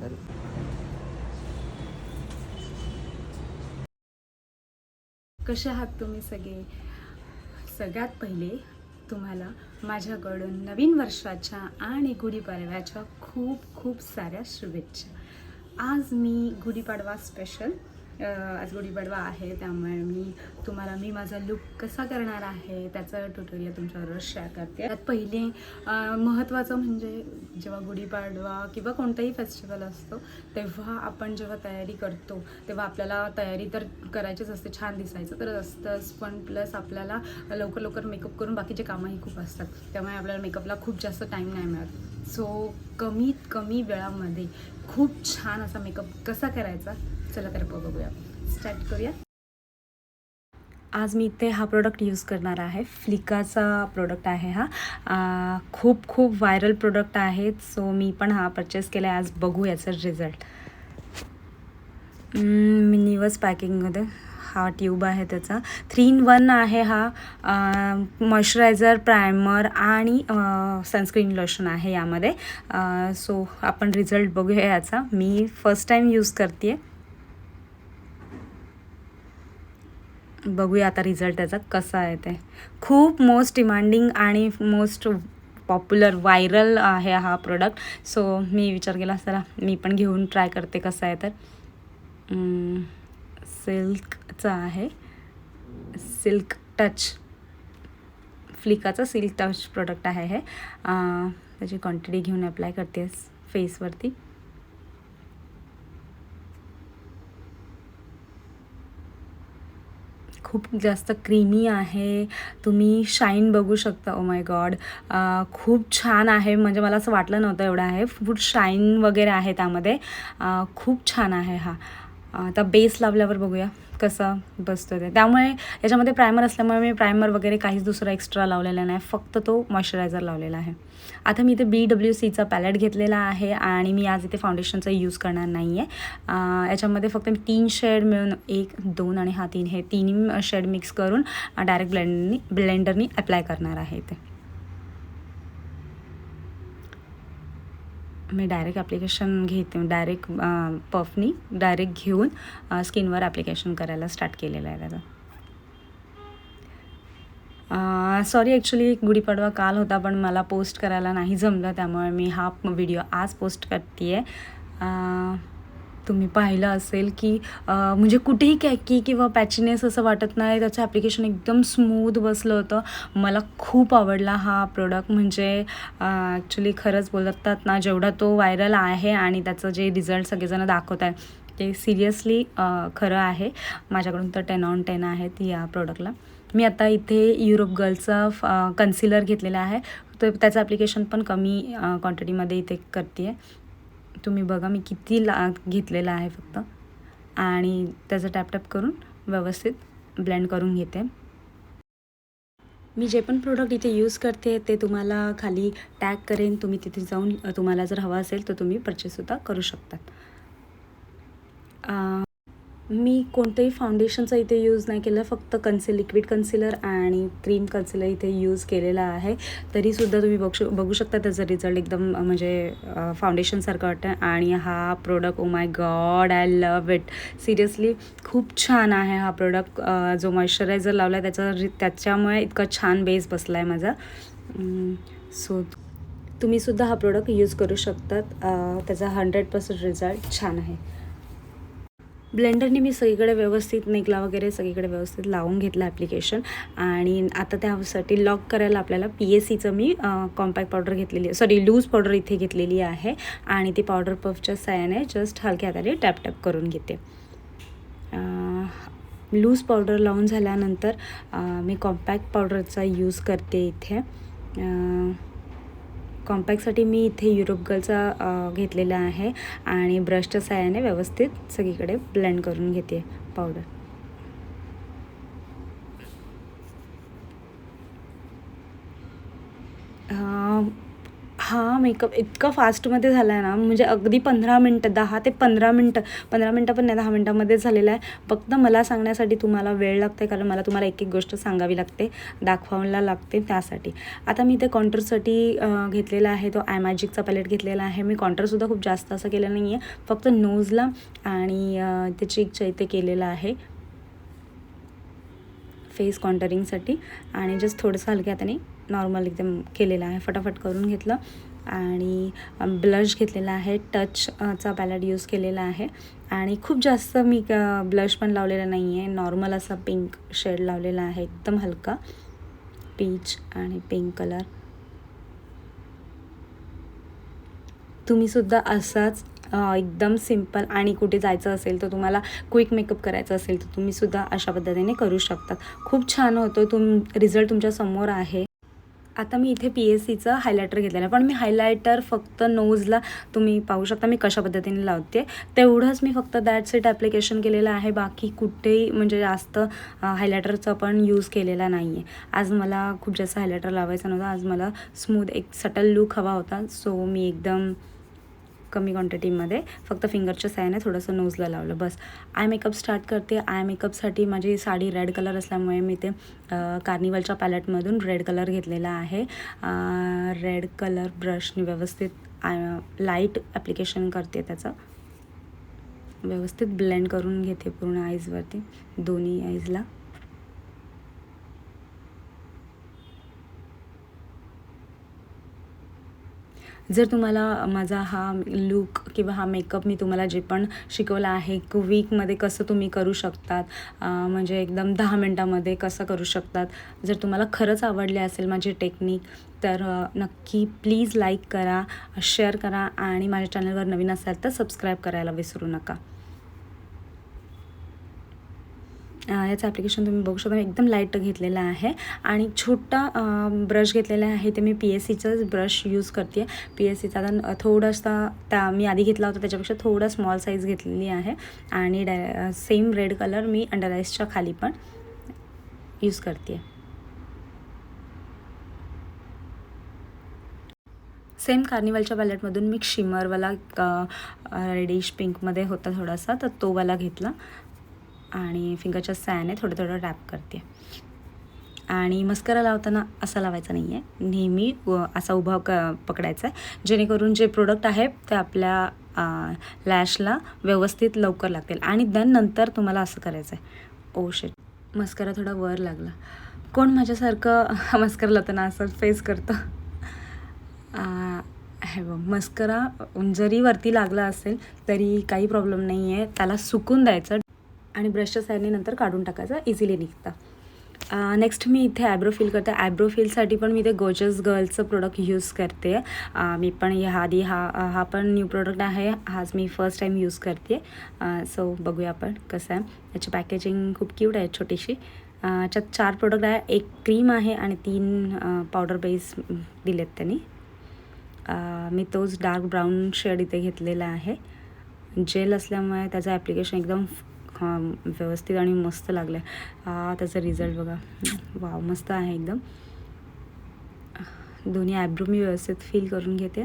तर कसे आहात तुम्ही सगळे? सगळ्यात पहिले तुम्हाला माझ्याकडून नवीन वर्षाच्या आणि गुढीपाडव्याच्या खूप खूप साऱ्या शुभेच्छा. आज मी गुढीपाडवा स्पेशल आज गुढीपाडवा आहे, त्यामुळे मी माझा लुक कसा करणार आहे त्याचं ट्युटोरियल तुमच्याबरोबर शेअर करते. त्यात पहिले महत्त्वाचं म्हणजे जेव्हा गुढीपाडवा किंवा कोणताही फेस्टिवल असतो तेव्हा आपण जेव्हा तयारी करतो तेव्हा आपल्याला तयारी तर करायचीच असते, छान दिसायचं तर असतंच, पण प्लस आपल्याला लवकर लवकर मेकअप करून बाकीचे कामंही खूप असतात, त्यामुळे आपल्याला मेकअपला खूप जास्त टाईम नाही मिळत. सो कमीत कमी वेळामध्ये खूप छान असा मेकअप कसा करायचा, चला तर बघूया, स्टार्ट करूया. आज मी इथे हा प्रोडक्ट यूज करणार आहे. फ्लिकाचा प्रोडक्ट आहे हा. खूप खूप व्हायरल प्रोडक्ट आहे, सो मी पण हा परचेस केला आहे. आज बघू याचा रिझल्ट. मिनीवस पॅकिंगमध्ये हा ट्यूब आहे, त्याचा 3 in 1 आहे हा. मॉइश्चरायझर, प्रायमर आणि सनस्क्रीन लोशन आहे यामध्ये. सो आपण रिझल्ट बघूया याचा. मी फर्स्ट टाईम यूज करते आहे. बघूया आता रिझल्ट त्याचा कसा आहे ते. खूप मोस्ट डिमांडिंग आणि मोस्ट पॉप्युलर व्हायरल आहे हा प्रोडक्ट. सो मी विचार केला चला मी पण घेऊन ट्राय करते कसं आहे तर. सिल्कचा आहे, सिल्क टच, फ्लिकाचा सिल्क टच प्रोडक्ट आहे हे. त्याची क्वांटिटी घेऊन अप्लाय करते फेसवरती. खूप जास्त क्रीमी आहे, तुम्ही शाईन बघू शकता. ओ माय गॉड, खूप छान आहे, म्हणजे मला असं वाटलं नव्हतं एवढं आहे. फूड शाईन वगैरे आहे त्यामध्ये. खूप छान आहे हा. आता बेस लावल्यावर बघूया कसं बसतो ते. त्यामुळे याच्यामध्ये प्रायमर असल्यामुळे मी प्रायमर वगैरे काहीच दुसरा एक्स्ट्रा लावलेला नाही, फक्त तो मॉइश्चरायझर लावलेला आहे. आता मी इथे BWCचा पॅलेट घेतलेला आहे आणि मी आज इथे फाउंडेशनचा यूज करणार नाही आहे. याच्यामध्ये फक्त मी 3 शेड मिळून 1, 2 आणि हा 3 हे तिन्ही शेड मिक्स करून डायरेक्ट ब्लेंडरनी अप्लाय करणार आहे इथे. मी डायरेक्ट ॲप्लिकेशन घेते, डायरेक्ट पफनी डायरेक्ट घेऊन स्किनवर ॲप्लिकेशन करायला स्टार्ट केलेलं आहे त्याचं. सॉरी, ॲक्च्युली गुढीपाडवा काल होता पण मला पोस्ट करायला नाही जमलं, त्यामुळे मी हा व्हिडिओ आज पोस्ट करते आहे. तुम्ही पाहिलं असेल की म्हणजे कुठेही कॅकी किंवा पॅचीनेस असं वाटत नाही, त्याचं ॲप्लिकेशन एकदम स्मूथ बसलं होतं. मला खूप आवडला हा प्रोडक्ट. म्हणजे ॲक्च्युली खरंच बोलतात ना, जेवढा तो व्हायरल आहे आणि त्याचं जे रिझल्ट सगळेजण दाखवत आहे ते सिरियसली खरं आहे. माझ्याकडून तर 10/10 आहेत या प्रोडक्टला. मी आता इथे युरोप गर्लचा कन्सिलर घेतलेला आहे, तर त्याचं ॲप्लिकेशन पण कमी क्वांटिटीमध्ये इथे करते आहे. तुम्ही बघा मी किती घेतलेला आहे फक्त, आणि त्याचं टॅप करून व्यवस्थित ब्लेंड करून घेते. मी जे पण प्रोडक्ट इथे यूज करते ते तुम्हाला खाली टॅग करेन, तुम्ही तिथे जाऊन तुम्हाला जर हवा असेल तर तुम्ही परचेससुद्धा करू शकतात. मी कोणतंही फाउंडेशनचा इथे यूज नाही केलं, फक्त लिक्विड कन्सिलर आणि क्रीम कन्सिलर इथे यूज केलेला आहे. तरीसुद्धा तुम्ही बघू शकता त्याचा रिझल्ट एकदम म्हणजे फाउंडेशनसारखं वाटतं. आणि हा product, oh my God, I love it. Seriously खूप छान आहे हा प्रोडक्ट. जो मॉइश्चरायझर लावला आहे त्याच्यामुळे इतका छान बेस बसला आहे माझा. सो तुम्हीसुद्धा हा प्रोडक्ट यूज करू शकतात. त्याचा 100% रिझल्ट छान आहे. ब्लेंडरने मी सगळीकडे व्यवस्थित नेकला वगैरे सगळीकडे व्यवस्थित लावून घेतलं ॲप्लिकेशन. आणि आता त्यासाठी लॉक करायला आपल्याला PACचं मी कॉम्पॅक्ट पावडर घेतलेली, सॉरी लूज पावडर इथे घेतलेली आहे. आणि ती पावडर पफच्या साहाय्याने जस्ट हलक्या हाताने टॅप करून घेते. लूज पावडर लावून झाल्यानंतर मी कॉम्पॅक्ट पावडरचा यूज करते इथे. कॉम्पॅक्टसाठी मी इथे युरोप गर्लचा घेतलेला आहे आणि ब्रशच्या साहाय्याने व्यवस्थित सगळीकडे ब्लेंड करून घेते पावडर. हा मेकअप इतका फास्टमध्ये झाला आहे ना, म्हणजे अगदी 15 मिनटं, 10 ते 15 मिनटं, 15 मिनटं पण नाही, 10 मिनटामध्येच झालेला आहे. फक्त मला सांगण्यासाठी तुम्हाला वेळ लागते, कारण मला तुम्हाला एक एक गोष्ट सांगावी लागते, दाखवायला लागते त्यासाठी. आता मी ते कॉन्टरसाठी घेतलेला आहे, तो आय मॅजिकचा पॅलेट घेतलेला आहे. मी कॉन्टरसुद्धा खूप जास्त असं केलं नाही आहे, फक्त नोजला आणि ते चीकच्या इथे केलेलं आहे फेस कॉन्टरिंगसाठी. आणि जस्ट थोडंसं हलक्या हाताने नॉर्मल एकदम केलेलं आहे, फटाफट करून घेतलं. आणि ब्लश घेतलेला आहे, टचचा पॅलेट यूज केलेला आहे. आणि खूप जास्त मी ब्लश पण लावलेला नाही आहे, नॉर्मल असा पिंक शेड लावलेला आहे, एकदम हलका पीच आणि पिंक कलर. तुम्हीसुद्धा असाच एकदम सिम्पल आणि कुठे जायचं असेल तर तुम्हाला क्विक मेकअप करायचा असेल तर तुम्हीसुद्धा अशा पद्धतीने करू शकतात. खूप छान होतो, रिझल्ट तुमच्यासमोर आहे. आता मी इथे PSCचं हायलायटर घेतलेलं आहे, पण मी हायलायटर फक्त नोजला तुम्ही पाहू शकता मी कशा पद्धतीने लावते, तेवढंच मी फक्त दॅट्स इट ॲप्लिकेशन केलेलं आहे. बाकी कुठेही म्हणजे जास्त हायलायटरचा पण यूज केलेला नाही आहे. आज मला खूप जास्त हायलायटर लावायचा नव्हता, आज मला स्मूथ एक सटल लूक हवा होता, सो मी एकदम कमी क्वांटिटीमध्ये फक्त फिंगरच्या साहाय्याने थोडंसं नोजला लावलं बस. आय मेकअप स्टार्ट करते. आय मेकअपसाठी माझी साडी रेड कलर असल्यामुळे मी ते कार्निवलच्या पॅलेटमधून रेड कलर घेतलेला आहे. रेड कलर ब्रशने व्यवस्थित लाईट ॲप्लिकेशन करते, त्याचं व्यवस्थित ब्लेंड करून घेते पूर्ण आईजवरती, दोन्ही आईजला. जर तुम्हाला माझा हा लूक किंवा हा मेकअप मी तुम्हाला जे पण शिकवला आहे वीकमध्ये कसं तुम्ही करू शकतात, म्हणजे एकदम 10 मिनटामध्ये कसं करू शकतात, जर तुम्हाला खरंच आवडले असेल माझी टेक्निक तर नक्की प्लीज लाईक करा, शेअर करा आणि माझ्या चॅनलवर नवीन असाल तर सबस्क्राईब करायला विसरू नका. याचं ॲप्लिकेशन तुम्ही बघू शकता, मी एकदम लाईट घेतलेलं आहे. आणि छोटा ब्रश घेतलेला आहे, ते मी PSCचाच ब्रश यूज करते आहे. PSCचा आता थोडासा मी आधी घेतला होता त्याच्यापेक्षा थोडा स्मॉल साईज घेतलेली आहे. आणि सेम रेड कलर मी अंडर आईजच्या खाली पण यूज करते आहे. सेम कार्निवलच्या पॅलेटमधून मी शिमरवाला रेडिश पिंकमध्ये होता थोडासा, तर तो वाला घेतला आणि फिंगरच्या साहाय्याने थोडं थोडं रॅप करते. आणि मस्करा लावताना असा लावायचा नाही आहे, नेहमी असा उभा पकडायचा आहे, जेणेकरून जे प्रोडक्ट आहे ते आपल्या लॅशला व्यवस्थित लवकर लागतील. आणि देन नंतर तुम्हाला असं करायचं आहे. ओ शिट, मस्करा थोडा वर लागला. कोण माझ्यासारखं मस्करा लावताना असं फेस करतं? हे बघ, मस्करा जरी वरती लागला असेल तरी काही प्रॉब्लेम नाही आहे, त्याला सुकून द्यायचं आणि ब्रशच्या साईडने नंतर काढून टाकायचं, इझिली निघतं. नेक्स्ट मी इथे आयब्रो फिल करते. आयब्रो फिलसाठी पण मी ते गोजस गर्लचं प्रोडक्ट यूज करते. मी पण आधी हा पण न्यू प्रोडक्ट आहे, हाच मी फर्स्ट टाईम यूज करते. सो बघूया आपण कसं आहे. याची पॅकेजिंग खूप क्यूट आहे, छोटीशी. याच्यात 4 प्रोडक्ट आहे, एक क्रीम आहे आणि 3 पावडर बेस दिलेत त्यांनी. मी तोच डार्क ब्राऊन शेड इथे घेतलेला आहे. जेल असल्यामुळे त्याचं ॲप्लिकेशन एकदम व्यवस्थित आणि मस्त लागलं आहे. त्याचा रिझल्ट बघा, वाव, मस्त आहे एकदम. दोन्ही आयब्रो मी व्यवस्थित फील करून घेते.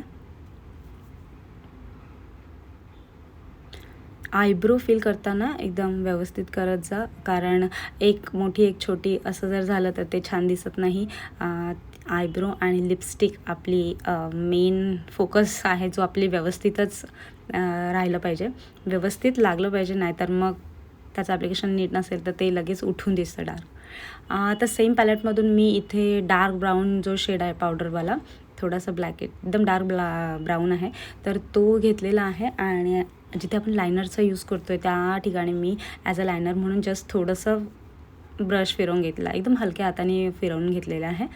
आयब्रो फील करताना एकदम व्यवस्थित करत जा, कारण एक मोठी एक छोटी असं जर झालं तर ते छान दिसत नाही. आयब्रो आणि लिपस्टिक आपली मेन फोकस आहे, जो आपली व्यवस्थितच राहिलं पाहिजे, व्यवस्थित लागलं पाहिजे, नाहीतर मग त्याचं ॲप्लिकेशन नीट नसेल तर ते लगेच उठून दिसतं डार्क. तर सेम पॅलेटमधून मी इथे डार्क ब्राऊन जो शेड आहे पावडरवाला, थोडासा ब्लॅक एकदम डार्क ब्राऊन आहे, तर तो घेतलेला आहे. आणि जिथे आपण लायनरचा यूज करतो आहे त्या ठिकाणी मी ॲज अ लायनर म्हणून जस्ट थोडंसं ब्रश फिरवून घेतला, एकदम हलक्या हाताने फिरवून घेतलेला आहे,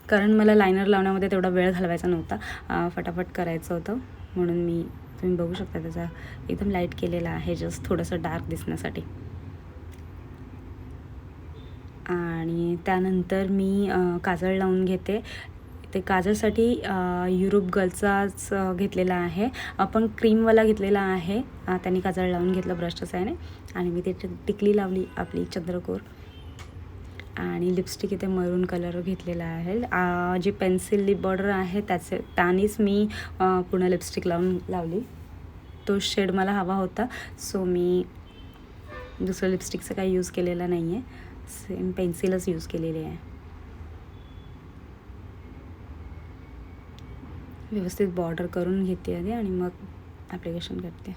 कारण मला लायनर लावण्यामध्ये तेवढा वेळ घालवायचा नव्हता, फटाफट करायचं होतं, म्हणून तुम्ही बघू शकता त्याचा एकदम लाईट केलेला आहे, जस्ट थोडंसं डार्क दिसण्यासाठी. आणि त्यानंतर मी काजळ लावून घेते. ते काजळसाठी युरोप गर्लचाच घेतलेला आहे, पण क्रीमवाला घेतलेला आहे. त्यांनी काजळ लावून घेतलं ब्रशच्या साहाय्याने आणि मी ते टिकली लावली आपली चंद्रकोर. आणि लिपस्टिक इथे मरून कलर घेतलेला आहे. जी पेन्सिल लिप बॉर्डर आहे त्यानेच मी पूर्ण लिपस्टिक लावली. तो शेड मला हवा होता, सो मी दुसरं लिपस्टिकचं काही यूज केलेलं नाही आहे, सेम पेन्सिलच यूज केलेली आहे. व्यवस्थित बॉर्डर करून घेते आधी आणि मग ॲप्लिकेशन करते.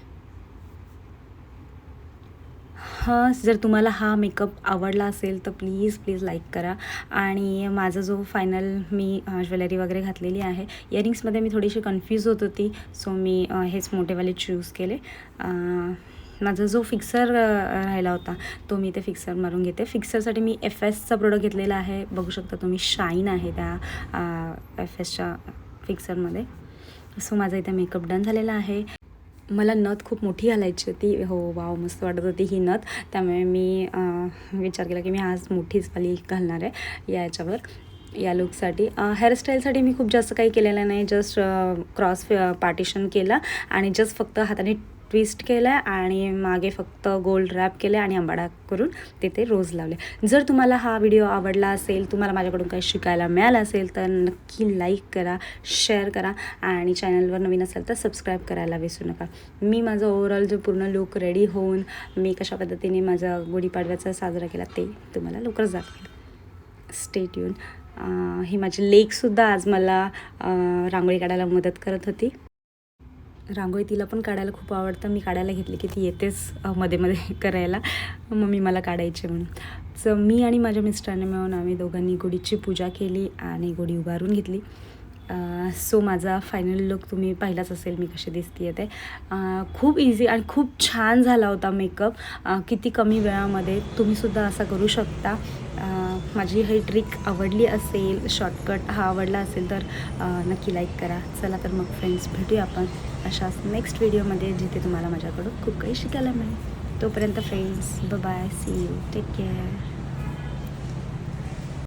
जर तुम्हाला हा मेकअप आवडला असेल तर प्लीज लाईक करा. आणि माझा जो फायनल मी ज्वेलरी वगैरे घातलेली आहे, इयरिंग्समध्ये मी थोडीशी कन्फ्यूज होत होती, सो मी हेच मोठेवाले चूज केले. माझा जो फिक्सर राहिला होता तो मी ते फिक्सर मारून घेते. फिक्सरसाठी मी FSचा प्रोडक्ट घेतलेला आहे, बघू शकता तुम्ही, शाईन आहे त्या FSच्या फिक्सरमध्ये. सो माझा इथे मेकअप डन झालेला आहे. मला नथ खूप मोठी घालायची होती. हो वाव, मस्त वाटत होती ही नथ. त्यामुळे मी विचार केला की मी आज मोठीच वाली घालणार आहे या लुकसाठी. हेअरस्टाईलसाठी मी खूप जास्त काही केलेलं नाही, जस्ट क्रॉस पार्टिशन केलं आणि जस्ट फक्त हाताने ट्विस्ट केलं आणि मागे फक्त गोल्ड रॅप केले आणि अंबाडा करून तिथे रोज लावले. जर तुम्हाला हा व्हिडिओ आवडला असेल, तुम्हाला माझ्याकडून काही शिकायला मिळालं असेल तर नक्की लाईक करा, शेअर करा आणि चॅनलवर नवीन असेल तर सबस्क्राईब करायला विसरू नका. मी माझं ओव्हरऑल जो पूर्ण लुक रेडी होऊन मी कशा पद्धतीने माझा गुढीपाडव्याचा साजरा केला ते तुम्हाला लवकरच दाखवेल. Stay tune. ही माझी लेकसुद्धा आज मला रांगोळी काढायला मदत करत होती. रांगोळी तिला पण काढायला खूप आवडतं. मी काढायला घेतली की ती येतेच मध्ये करायला, मम्मी मला काढायचे म्हणून. सो मी आणि माझ्या मिस्टरांनी मिळून आम्ही दोघांनी गुढीची पूजा केली आणि गुढी उभारून घेतली. सो माझा फायनल लुक तुम्ही पाहिलाच असेल मी कशी दिसते ते. खूप इझी आणि खूप छान झाला होता मेकअप. किती कमी वेळामध्ये तुम्हीसुद्धा असा करू शकता. माझी ही ट्रिक आवडली असेल, शॉर्टकट हा आवडला असेल तर नक्की लाईक करा. चला तर मग फ्रेंड्स, भेटूया आपण अशाच नेक्स्ट व्हिडिओमध्ये, जिथे तुम्हाला माझ्याकडून खूप काही शिकायला मिळेल. तोपर्यंत friends, bye, see you, take care.